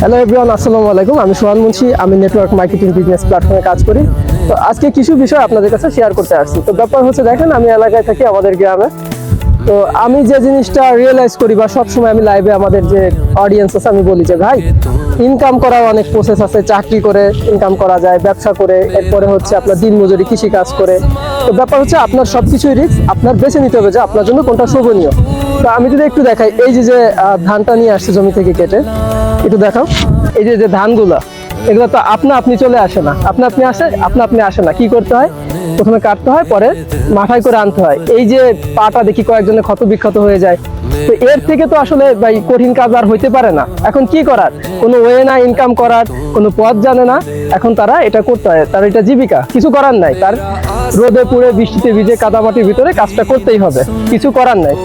Hello everyone, আসসালামু আলাইকুম। আমি সোহান মুন্সি, আমি নেটওয়ার্ক মার্কেটিং বিজনেস প্ল্যাটফর্মে কাজ করি। তো আজকে কিছু বিষয় আপনাদের কাছে শেয়ার করতে আসছি। তো ব্যাপার হচ্ছে, দেখেন আমি এলাকায় থাকি, আমাদের গ্রামে। তো আমি যে জিনিসটা রিয়েলাইজ করি বা সবসময় আমি লাইভে আমাদের যে অডিয়েন্স আছে আমি বলি যে ভাই, ইনকাম করার অনেক প্রসেস আছে। চাকরি করে ইনকাম করা যায়, ব্যবসা করে, এরপরে হচ্ছে আপনার দিনমজুরি, কৃষি কাজ করে। তো ব্যাপার হচ্ছে আপনার সবকিছুই রিস্ক, আপনার বেছে নিতে হবে যে আপনার জন্য কোনটা শোভনীয়। তো আমি যদি একটু দেখাই, এই যে ধানটা নিয়ে আসছে জমি থেকে কেটে, একটু দেখাও। এই যে ধানগুলা, এগুলো তো আপনি চলে আসে না, আপনি আসে না। কি করতে হয়? প্রথমে কাটতে হয়, পরে মাথায় করে আনতে হয়। এই যে পাটা দেখি কয়েকজনের ক্ষত বিক্ষত হয়ে যায়। তো এর থেকে তো আসলে ভাই কঠিন কাজ আর হইতে পারে না। এখন কি করার? কোনো ওয়ে না ইনকাম করার, কোনো পথ জানে না। এখন তারা এটা করতে হয়, তার এটা জীবিকা, কিছু করার নাই। তার রোদে পুড়ে বৃষ্টিতে ভিজে কাদামাটির ভিতরে কাজটা করতেই হবে, কিছু করার নাই।